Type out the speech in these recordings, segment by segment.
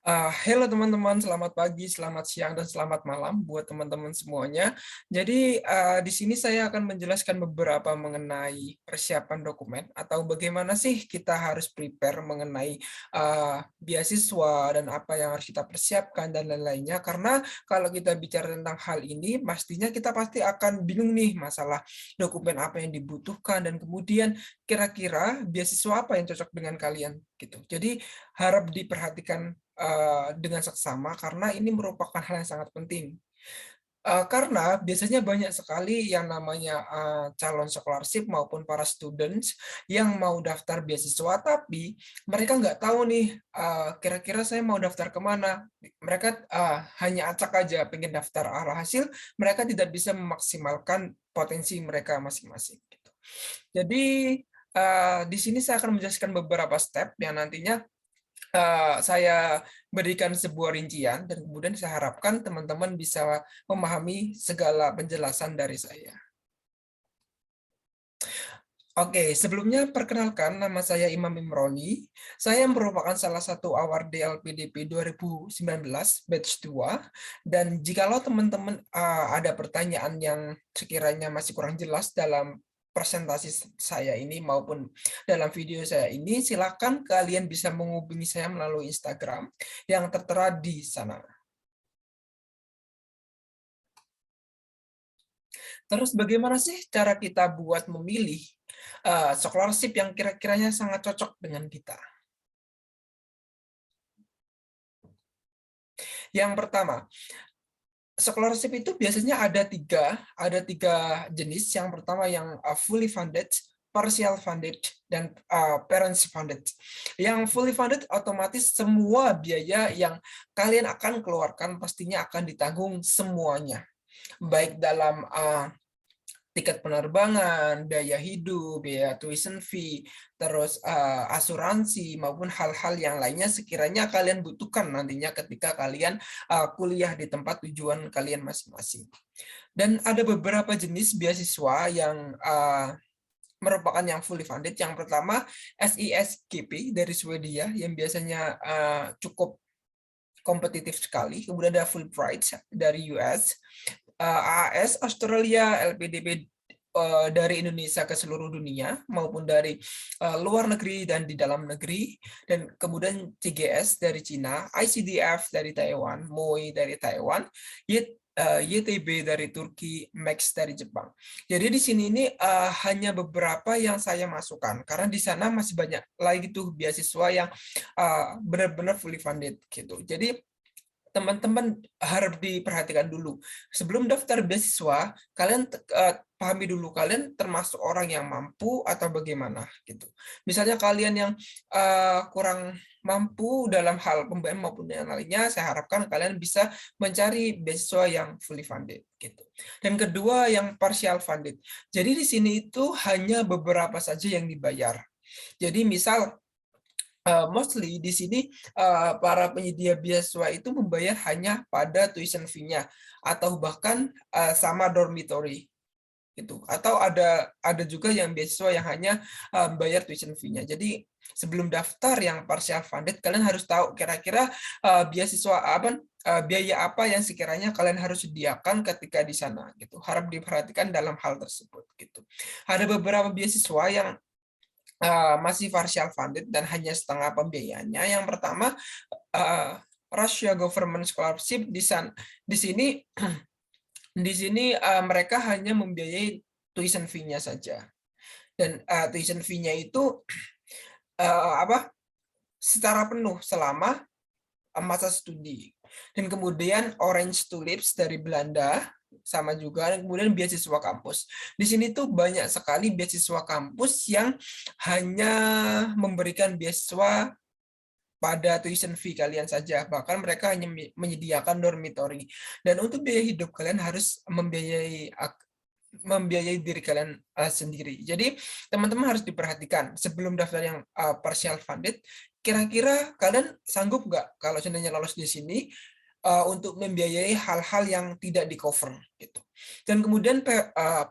Halo teman-teman, selamat pagi, selamat siang, dan selamat malam buat teman-teman semuanya. Jadi di sini saya akan menjelaskan beberapa mengenai persiapan dokumen atau bagaimana sih kita harus prepare mengenai beasiswa dan apa yang harus kita persiapkan dan lain-lainnya. Karena kalau kita bicara tentang hal ini, pastinya kita pasti akan bingung nih masalah dokumen apa yang dibutuhkan dan kemudian kira-kira beasiswa apa yang cocok dengan kalian gitu. Jadi harap diperhatikan dengan seksama karena ini merupakan hal yang sangat penting. Karena biasanya banyak sekali yang namanya calon scholarship maupun para students yang mau daftar beasiswa, tapi mereka nggak tahu nih kira-kira saya mau daftar kemana. Mereka hanya acak aja pengen daftar, alhasil mereka tidak bisa memaksimalkan potensi mereka masing-masing. Gitu. Jadi di sini saya akan menjelaskan beberapa step yang nantinya saya berikan sebuah rincian dan kemudian saya harapkan teman-teman bisa memahami segala penjelasan dari saya. Oke, sebelumnya perkenalkan nama saya Imam Imroni. Saya merupakan salah satu award LPDP 2019 batch 2 dan jikalau teman-teman ada pertanyaan yang sekiranya masih kurang jelas dalam presentasi saya ini maupun dalam video saya ini, silakan kalian bisa menghubungi saya melalui Instagram yang tertera di sana. Terus bagaimana sih cara kita buat memilih scholarship yang kira-kiranya sangat cocok dengan kita? Yang pertama, scholarship itu biasanya ada tiga jenis. Yang pertama yang fully funded, partial funded, dan parents funded. Yang fully funded otomatis semua biaya yang kalian akan keluarkan pastinya akan ditanggung semuanya, baik dalam tiket penerbangan, biaya hidup, biaya tuition fee, terus asuransi maupun hal-hal yang lainnya sekiranya kalian butuhkan nantinya ketika kalian kuliah di tempat tujuan kalian masing-masing. Dan ada beberapa jenis beasiswa yang merupakan yang fully funded. Yang pertama SISGP dari Swedia yang biasanya cukup kompetitif sekali. Kemudian ada Fulbright dari US, AAS Australia, LPDP dari Indonesia ke seluruh dunia maupun dari luar negeri dan di dalam negeri, dan kemudian CGS dari Cina, ICDF dari Taiwan, MOI dari Taiwan, YTB dari Turki, Max dari Jepang. Jadi di sini ini hanya beberapa yang saya masukkan karena di sana masih banyak lagi tuh beasiswa yang benar-benar fully funded gitu. Jadi teman-teman harus diperhatikan dulu. Sebelum daftar beasiswa, kalian pahami dulu kalian termasuk orang yang mampu atau bagaimana gitu. Misalnya kalian yang kurang mampu dalam hal pembiayaan maupun yang lainnya, saya harapkan kalian bisa mencari beasiswa yang fully funded gitu. Dan kedua yang partial funded. Jadi di sini itu hanya beberapa saja yang dibayar. Jadi misal mostly di sini para penyedia beasiswa itu membayar hanya pada tuition fee-nya atau bahkan sama dormitory gitu. Atau ada juga yang beasiswa yang hanya bayar tuition fee-nya. Jadi sebelum daftar yang partial funded, kalian harus tahu kira-kira beasiswa apa biaya apa yang sekiranya kalian harus sediakan ketika di sana gitu. Harap diperhatikan dalam hal tersebut gitu. Ada beberapa beasiswa yang masih partial funded dan hanya setengah pembiayaannya. Yang pertama, Russia Government Scholarship di sini mereka hanya membiayai tuition fee-nya saja. Dan tuition fee-nya itu secara penuh selama masa studi. Dan kemudian Orange Tulips dari Belanda sama juga, dan kemudian beasiswa kampus. Di sini tuh banyak sekali beasiswa kampus yang hanya memberikan beasiswa pada tuition fee kalian saja, bahkan mereka hanya menyediakan dormitory. Dan untuk biaya hidup kalian harus membiayai diri kalian sendiri. Jadi teman-teman harus diperhatikan sebelum daftar yang partial funded, kira-kira kalian sanggup nggak kalau seandainya lolos di sini untuk membiayai hal-hal yang tidak di cover gitu. Dan kemudian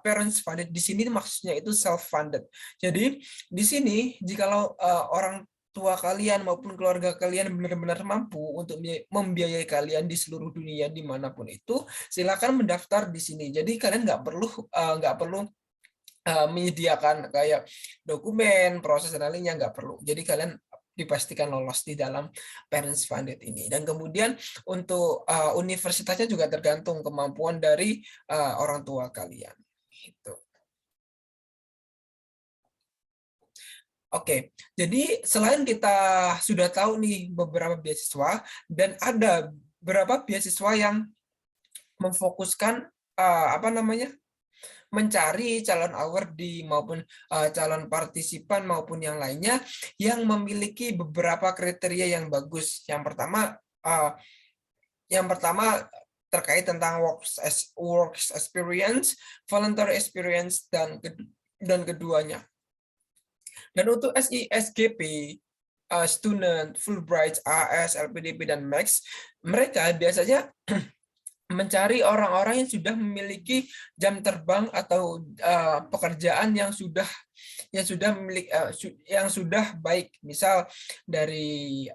parents funded di sini maksudnya itu self funded. Jadi di sini jikalau orang tua kalian maupun keluarga kalian benar-benar mampu untuk membiayai kalian di seluruh dunia dimanapun itu, silakan mendaftar di sini. Jadi kalian nggak perlu menyediakan kayak dokumen, proses dan lainnya, nggak perlu. Jadi kalian dipastikan lolos di dalam Parents Funded ini. Dan kemudian untuk universitasnya juga tergantung kemampuan dari orang tua kalian. Gitu. Oke, jadi selain kita sudah tahu nih beberapa beasiswa dan ada beberapa beasiswa yang memfokuskan apa namanya mencari calon awardee maupun calon partisipan maupun yang lainnya yang memiliki beberapa kriteria yang bagus. Yang pertama terkait tentang works experience, voluntary experience dan keduanya. Dan untuk SISGP, student, Fulbright, AS, LPDP dan Max, mereka biasanya mencari orang-orang yang sudah memiliki jam terbang atau pekerjaan yang sudah baik, misal dari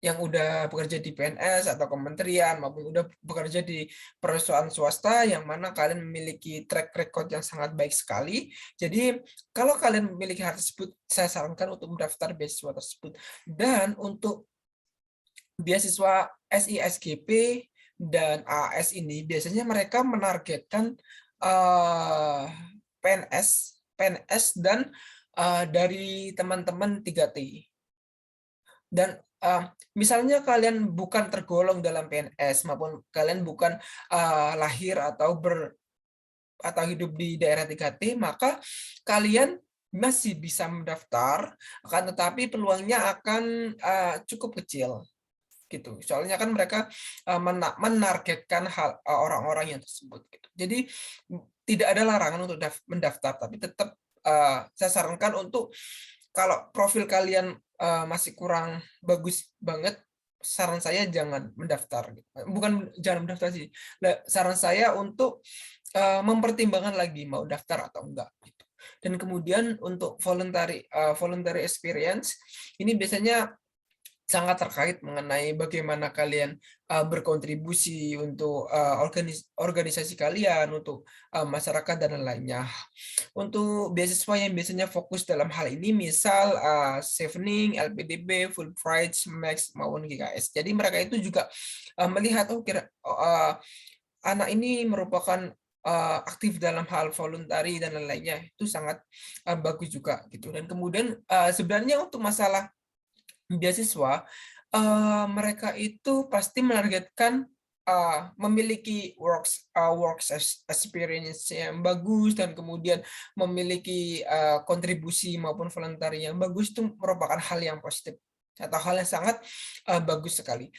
yang udah bekerja di PNS atau kementerian maupun udah bekerja di perusahaan swasta yang mana kalian memiliki track record yang sangat baik sekali. Jadi kalau kalian memiliki hal tersebut, saya sarankan untuk mendaftar beasiswa tersebut. Dan untuk beasiswa SISGP dan AS ini biasanya mereka menargetkan PNS dan dari teman-teman 3T. Dan misalnya kalian bukan tergolong dalam PNS maupun kalian bukan lahir atau hidup di daerah 3T, maka kalian masih bisa mendaftar, akan tetapi peluangnya akan cukup kecil gitu. Soalnya kan mereka menargetkan orang-orang yang tersebut gitu. Jadi tidak ada larangan untuk mendaftar, tapi tetap saya sarankan untuk kalau profil kalian masih kurang bagus banget, saran saya jangan mendaftar. Bukan jangan mendaftar sih. Saran saya untuk mempertimbangkan lagi mau daftar atau enggak. Gitu. Dan kemudian untuk voluntary experience, ini biasanya sangat terkait mengenai bagaimana kalian berkontribusi untuk organisasi kalian, untuk masyarakat dan lainnya. Untuk beasiswa yang biasanya fokus dalam hal ini, misal Chevening, LPDP, Fulbright, Max maupun GKS. Jadi mereka itu juga melihat anak ini merupakan aktif dalam hal voluntari dan lain-lainnya, itu sangat bagus juga gitu. Dan kemudian sebenarnya untuk masalah beasiswa, mereka itu pasti menargetkan memiliki works experience yang bagus dan kemudian memiliki kontribusi maupun voluntary yang bagus, itu merupakan hal yang positif atau hal yang sangat bagus sekali.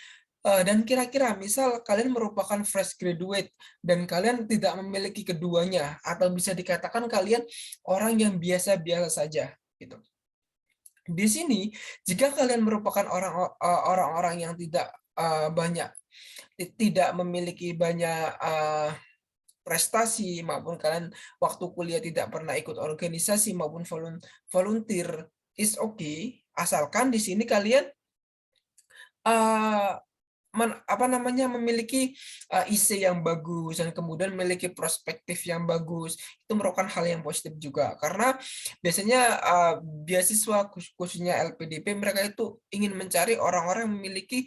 Dan kira-kira misal kalian merupakan fresh graduate dan kalian tidak memiliki keduanya, atau bisa dikatakan kalian orang yang biasa-biasa saja gitu. Di sini, jika kalian merupakan orang-orang yang tidak memiliki banyak prestasi, maupun kalian waktu kuliah tidak pernah ikut organisasi maupun volunteer, is okay, asalkan di sini kalian memiliki isi yang bagus dan kemudian memiliki perspektif yang bagus, itu merupakan hal yang positif juga. Karena biasanya beasiswa khususnya LPDP, mereka itu ingin mencari orang-orang yang memiliki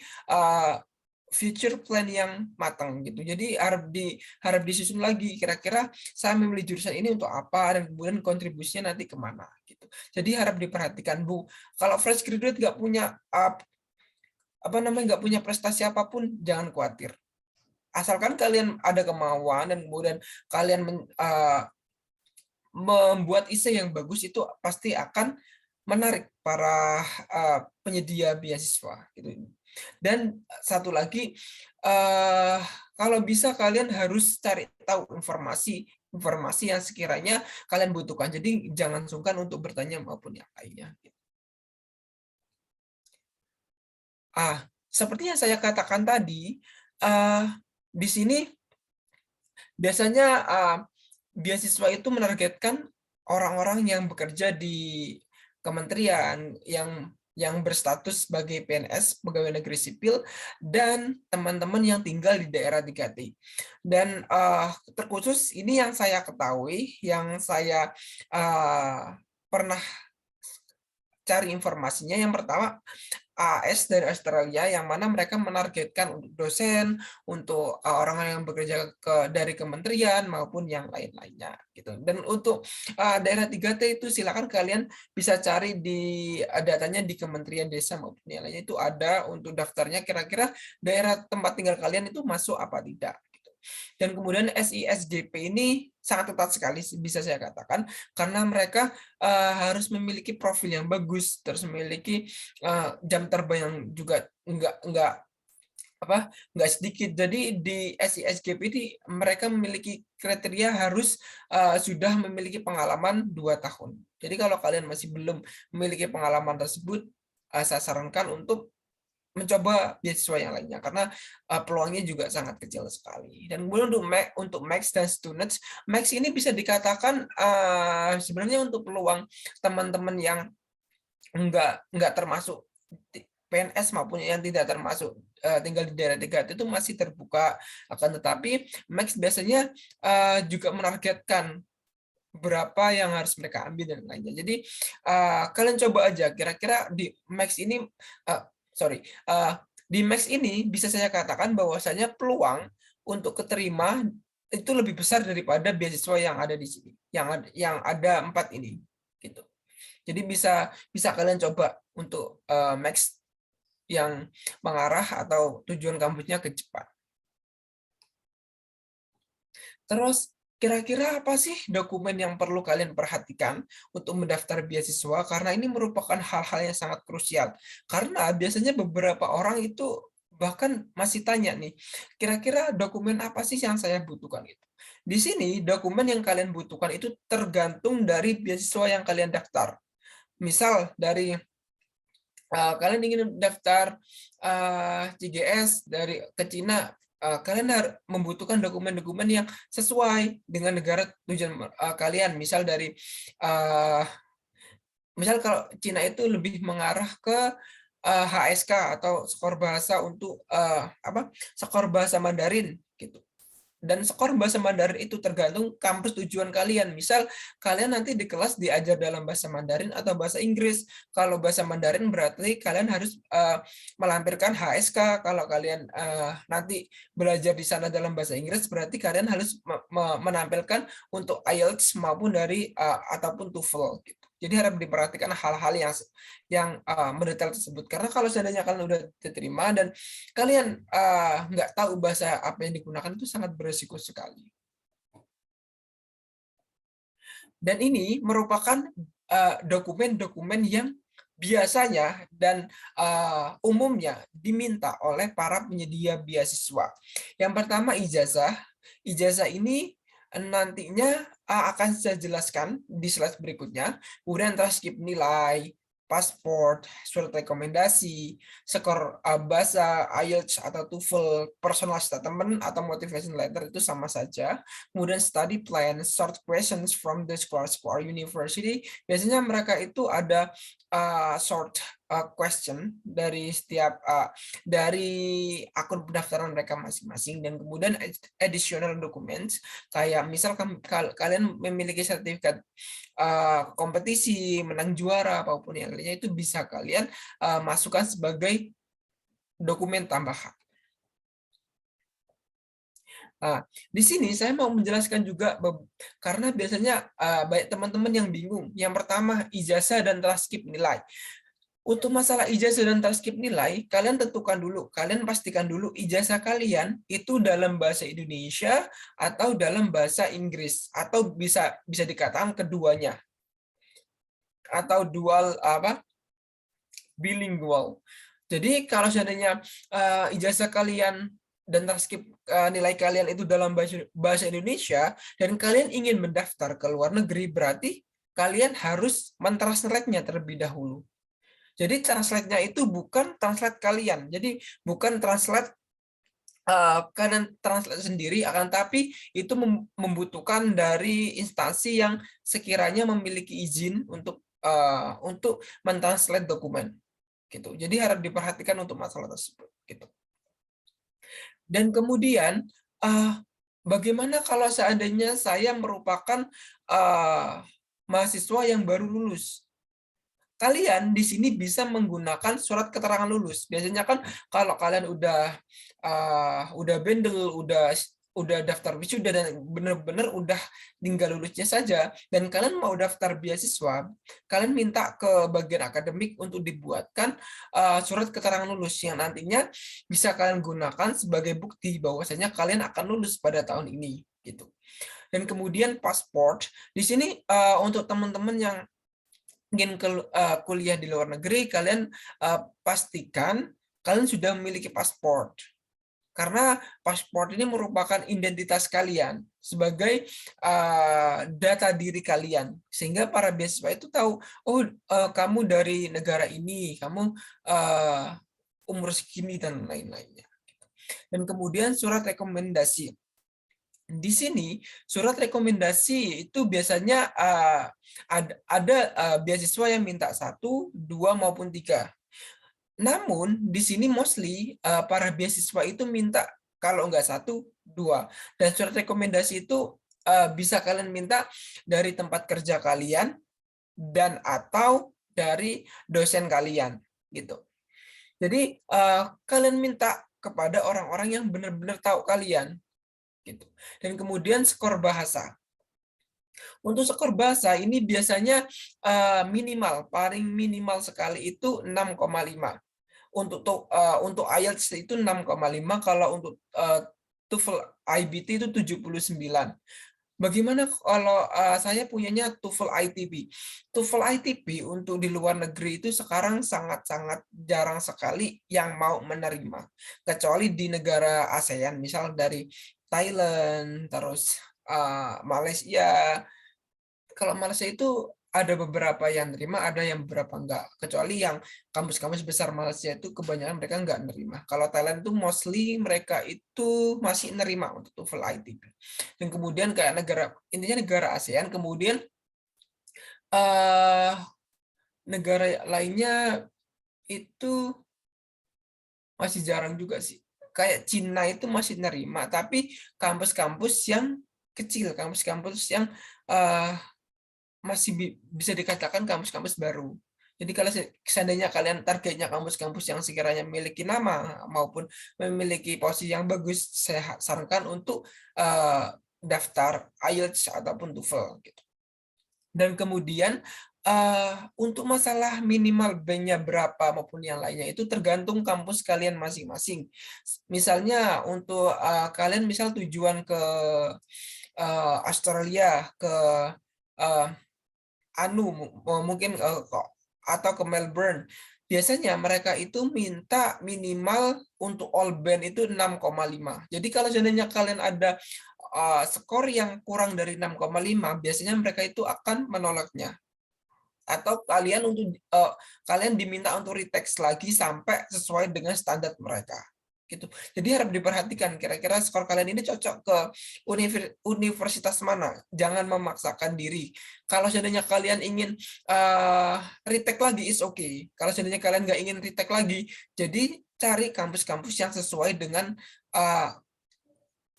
future plan yang matang gitu. Jadi harap disusun lagi, kira-kira saya memilih jurusan ini untuk apa dan kemudian kontribusinya nanti kemana gitu. Jadi harap diperhatikan, Bu. Kalau fresh graduate nggak punya prestasi apapun, jangan khawatir. Asalkan kalian ada kemauan dan kemudian kalian membuat isi yang bagus, itu pasti akan menarik para penyedia beasiswa gitu. Dan satu lagi, kalau bisa kalian harus cari tahu informasi yang sekiranya kalian butuhkan. Jadi jangan sungkan untuk bertanya maupun yang lainnya. Seperti yang saya katakan tadi, di sini biasanya beasiswa itu menargetkan orang-orang yang bekerja di kementerian yang berstatus sebagai PNS, pegawai negeri sipil, dan teman-teman yang tinggal di daerah 3T. Dan terkhusus ini yang saya ketahui, yang saya pernah cari informasinya, yang pertama AS dari Australia, yang mana mereka menargetkan untuk dosen, untuk orang yang bekerja dari kementerian maupun yang lain-lainnya gitu. Dan untuk daerah 3T itu silakan kalian bisa cari di datanya di Kementerian Desa maupun yang lainnya, itu ada untuk daftarnya, kira-kira daerah tempat tinggal kalian itu masuk apa tidak. Dan kemudian SISDP ini sangat ketat sekali bisa saya katakan, karena mereka harus memiliki profil yang bagus, terus memiliki jam terbang yang juga enggak sedikit. Jadi di SISGP ini mereka memiliki kriteria harus sudah memiliki pengalaman 2 tahun. Jadi kalau kalian masih belum memiliki pengalaman tersebut, saya sarankan untuk mencoba beasiswa yang lainnya, karena peluangnya juga sangat kecil sekali. Dan kemudian untuk Max dan Students, Max ini bisa dikatakan sebenarnya untuk peluang teman-teman yang enggak termasuk PNS maupun yang tidak termasuk tinggal di daerah 3T itu masih terbuka. Akan tetapi Max biasanya juga menargetkan berapa yang harus mereka ambil dan lainnya. Jadi kalian coba aja kira-kira di Max ini di Max ini bisa saya katakan bahwasanya peluang untuk keterima itu lebih besar daripada beasiswa yang ada di sini, yang ada 4 ini, gitu. Jadi bisa kalian coba untuk Max yang mengarah atau tujuan kampusnya ke Jepang. Terus kira-kira apa sih dokumen yang perlu kalian perhatikan untuk mendaftar beasiswa? Karena ini merupakan hal-hal yang sangat krusial. Karena biasanya beberapa orang itu bahkan masih tanya nih, kira-kira dokumen apa sih yang saya butuhkan itu? Di sini dokumen yang kalian butuhkan itu tergantung dari beasiswa yang kalian daftar. Misal dari kalian ingin daftar CGS dari ke Cina, kalian harus membutuhkan dokumen-dokumen yang sesuai dengan negara tujuan kalian. Misal kalau Cina itu lebih mengarah ke HSK atau skor bahasa untuk skor bahasa Mandarin gitu. Dan skor bahasa Mandarin itu tergantung kampus tujuan kalian. Misal kalian nanti di kelas diajar dalam bahasa Mandarin atau bahasa Inggris. Kalau bahasa Mandarin berarti kalian harus melampirkan HSK. Kalau kalian nanti belajar di sana dalam bahasa Inggris berarti kalian harus menampilkan untuk IELTS maupun dari ataupun TOEFL gitu. Jadi harap diperhatikan hal-hal yang mendetail tersebut. Karena kalau seandainya kalian udah diterima dan kalian nggak tahu bahasa apa yang digunakan, itu sangat beresiko sekali. Dan ini merupakan dokumen-dokumen yang biasanya dan umumnya diminta oleh para penyedia beasiswa. Yang pertama ijazah. Ijazah ini nantinya akan saya jelaskan di slide berikutnya. Kemudian transkrip nilai, paspor, surat rekomendasi, skor bahasa IELTS atau TOEFL, personal statement atau motivation letter itu sama saja. Kemudian study plan, short questions from the course or university. Biasanya mereka itu ada short question dari setiap dari akun pendaftaran mereka masing-masing, dan kemudian additional documents kayak misal kalian memiliki sertifikat kompetisi, menang juara apapun yang lainnya, itu bisa kalian masukkan sebagai dokumen tambahan. Nah, di sini saya mau menjelaskan juga karena biasanya banyak teman-teman yang bingung. Yang pertama, ijazah dan transkrip nilai. Untuk masalah ijazah dan transkrip nilai, kalian tentukan dulu, kalian pastikan dulu ijazah kalian itu dalam bahasa Indonesia atau dalam bahasa Inggris, atau bisa dikatakan keduanya, atau dual bilingual. Jadi kalau seandainya ijazah kalian dan transkrip nilai kalian itu dalam bahasa Indonesia dan kalian ingin mendaftar ke luar negeri, berarti kalian harus mentranslate-nya terlebih dahulu. Jadi translate-nya itu bukan translate kalian. Jadi bukan translate kalian translate sendiri, akan tapi itu membutuhkan dari instansi yang sekiranya memiliki izin untuk untuk mentranslate dokumen gitu. Jadi harap diperhatikan untuk masalah tersebut gitu. Dan kemudian bagaimana kalau seandainya saya merupakan mahasiswa yang baru lulus? Kalian di sini bisa menggunakan surat keterangan lulus. Biasanya kan kalau kalian udah bandel, udah daftar wisuda dan benar-benar udah tinggal lulusnya saja dan kalian mau daftar beasiswa, kalian minta ke bagian akademik untuk dibuatkan surat keterangan lulus yang nantinya bisa kalian gunakan sebagai bukti bahwasanya kalian akan lulus pada tahun ini gitu. Dan kemudian paspor. Di sini untuk teman-teman yang ingin kuliah di luar negeri, kalian pastikan kalian sudah memiliki paspor. Karena paspor ini merupakan identitas kalian sebagai data diri kalian. Sehingga para beasiswa itu tahu, oh kamu dari negara ini, kamu umur segini, dan lain-lainnya. Dan kemudian surat rekomendasi. Di sini surat rekomendasi itu biasanya ada beasiswa yang minta 1, 2 maupun 3. Namun di sini mostly para beasiswa itu minta kalau enggak 1, 2. Dan surat rekomendasi itu bisa kalian minta dari tempat kerja kalian dan atau dari dosen kalian gitu. Jadi kalian minta kepada orang-orang yang benar-benar tahu kalian gitu. Dan kemudian skor bahasa. Untuk skor bahasa ini biasanya paling minimal sekali itu 6,5. Untuk IELTS itu 6,5, kalau untuk TOEFL IBT itu 79. Bagaimana kalau saya punyanya TOEFL ITB? TOEFL ITB untuk di luar negeri itu sekarang sangat-sangat jarang sekali yang mau menerima. Kecuali di negara ASEAN, misal dari Thailand, terus Malaysia. Kalau Malaysia itu ada beberapa yang nerima, ada yang beberapa enggak. Kecuali yang kampus-kampus besar Malaysia itu kebanyakan mereka enggak nerima. Kalau Thailand itu mostly mereka itu masih nerima untuk TOEFL ITB. Dan kemudian kayak intinya negara ASEAN, kemudian negara lainnya itu masih jarang juga sih. Kayak Cina itu masih nerima, tapi kampus-kampus yang kecil, kampus-kampus yang masih bisa dikatakan kampus-kampus baru. Jadi kalau seandainya kalian targetnya kampus-kampus yang sekiranya memiliki nama maupun memiliki posisi yang bagus, saya sarankan untuk daftar IELTS ataupun TOEFL gitu. Dan kemudian untuk masalah minimal banknya berapa maupun yang lainnya itu tergantung kampus kalian masing-masing. Misalnya untuk kalian misal tujuan ke Australia, ke mungkin atau ke Melbourne, biasanya mereka itu minta minimal untuk all band itu 6,5. Jadi kalau seandainya kalian ada skor yang kurang dari 6,5, biasanya mereka itu akan menolaknya. Atau kalian diminta untuk retake lagi sampai sesuai dengan standar mereka. Gitu. Jadi harap diperhatikan kira-kira skor kalian ini cocok ke universitas mana. Jangan memaksakan diri. Kalau seandainya kalian ingin retake lagi is okay. Kalau seandainya kalian nggak ingin retake lagi, jadi cari kampus-kampus yang sesuai dengan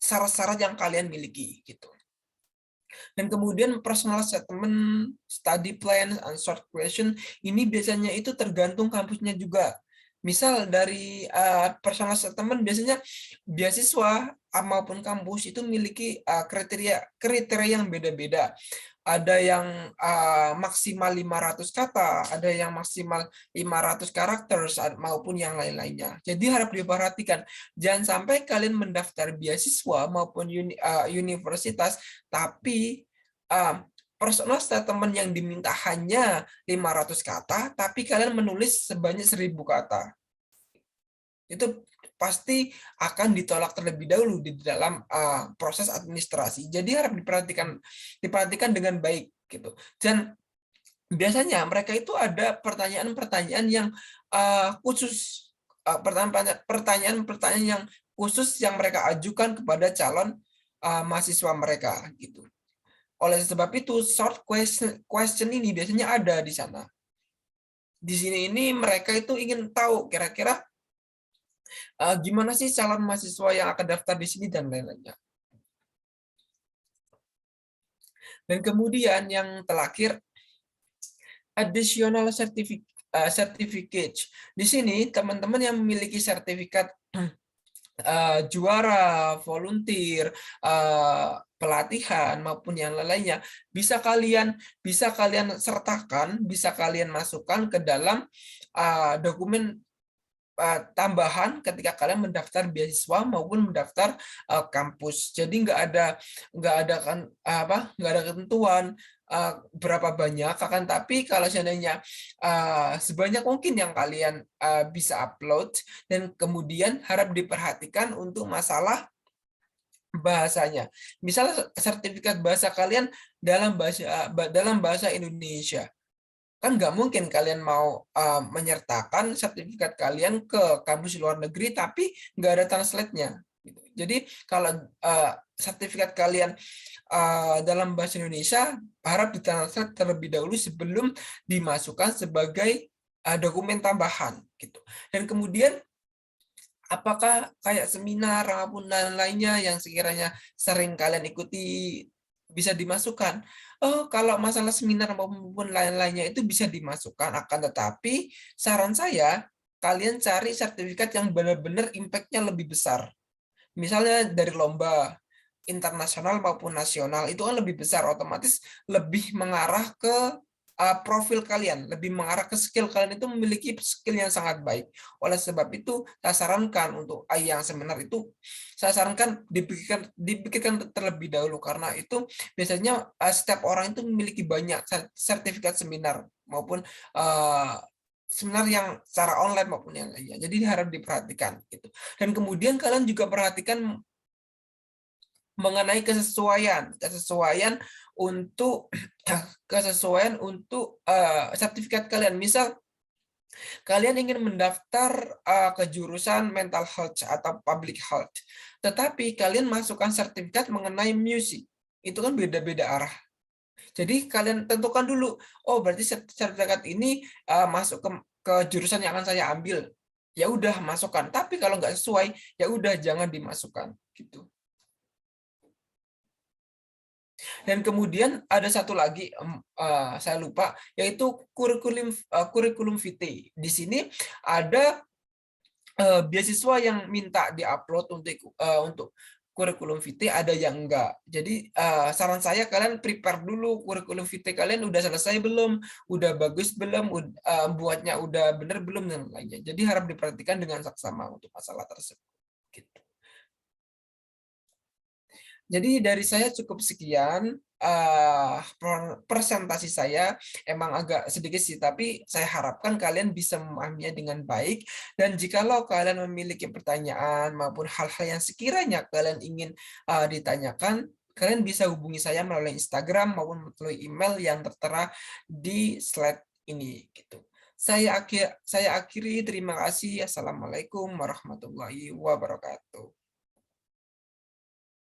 syarat-syarat yang kalian miliki gitu. Dan kemudian personal statement, study plan, and short question ini biasanya itu tergantung kampusnya juga. Misal dari personal statement biasanya beasiswa maupun kampus itu memiliki kriteria yang beda-beda. Ada yang maksimal 500 kata, ada yang maksimal 500 karakter maupun yang lain-lainnya. Jadi harap diperhatikan, jangan sampai kalian mendaftar beasiswa maupun universitas tapi personal statement yang diminta hanya 500 kata, tapi kalian menulis sebanyak 1000 kata. Itu pasti akan ditolak terlebih dahulu di dalam proses administrasi. Jadi harap diperhatikan dengan baik gitu. Dan biasanya mereka itu ada pertanyaan-pertanyaan yang khusus, pertanyaan-pertanyaan yang khusus yang mereka ajukan kepada calon mahasiswa mereka gitu. Oleh sebab itu, short question ini biasanya ada di sana. Di sini ini mereka itu ingin tahu kira-kira gimana sih calon mahasiswa yang akan daftar di sini dan lain-lainnya. Dan kemudian yang terakhir, additional certificate. Di sini teman-teman yang memiliki sertifikat juara, volunteer, pelatihan maupun yang lainnya bisa kalian sertakan, bisa kalian masukkan ke dalam dokumen tambahan ketika kalian mendaftar beasiswa maupun mendaftar kampus. Jadi nggak ada ketentuan berapa banyak, akan tapi kalau seandainya sebanyak mungkin yang kalian bisa upload, dan kemudian harap diperhatikan untuk masalah bahasanya. Misalnya sertifikat bahasa kalian dalam bahasa Indonesia, kan nggak mungkin kalian mau menyertakan sertifikat kalian ke kampus luar negeri tapi nggak ada translate-nya gitu. Jadi kalau sertifikat kalian dalam bahasa Indonesia, harap ditranslate terlebih dahulu sebelum dimasukkan sebagai dokumen tambahan gitu. Dan kemudian apakah kayak seminar maupun lain-lainnya yang sekiranya sering kalian ikuti bisa dimasukkan? Oh, kalau masalah seminar maupun lain-lainnya itu bisa dimasukkan, akan tetapi saran saya kalian cari sertifikat yang benar-benar impact-nya lebih besar. Misalnya dari lomba internasional maupun nasional, itu kan lebih besar, otomatis lebih mengarah ke profil kalian, lebih mengarah ke skill kalian itu memiliki skill yang sangat baik. Oleh sebab itu, saya sarankan untuk yang seminar itu, saya sarankan dipikirkan terlebih dahulu, karena itu biasanya setiap orang itu memiliki banyak sertifikat seminar maupun seminar yang secara online maupun yang lainnya. Jadi harap diperhatikan gitu. Dan kemudian kalian juga perhatikan mengenai kesesuaian untuk sertifikat kalian. Misal kalian ingin mendaftar ke jurusan mental health atau public health, tetapi kalian masukkan sertifikat mengenai musik, itu kan beda-beda arah. Jadi kalian tentukan dulu, oh berarti sertifikat ini masuk ke jurusan yang akan saya ambil. Ya udah masukkan. Tapi kalau nggak sesuai, ya udah jangan dimasukkan gitu. Dan kemudian ada satu lagi, saya lupa, yaitu kurikulum vitae. Di sini ada beasiswa yang minta diupload untuk kurikulum vitae, ada yang enggak. Jadi saran saya kalian prepare dulu kurikulum vitae kalian udah selesai belum, udah bagus belum, buatnya udah bener belum, dan lainnya. Jadi harap diperhatikan dengan saksama untuk masalah tersebut. Gitu. Jadi dari saya cukup sekian, presentasi saya emang agak sedikit sih, tapi saya harapkan kalian bisa memahaminya dengan baik, dan jikalau kalian memiliki pertanyaan maupun hal-hal yang sekiranya kalian ingin ditanyakan, kalian bisa hubungi saya melalui Instagram maupun melalui email yang tertera di slide ini gitu. Saya akhiri, terima kasih. Assalamualaikum warahmatullahi wabarakatuh.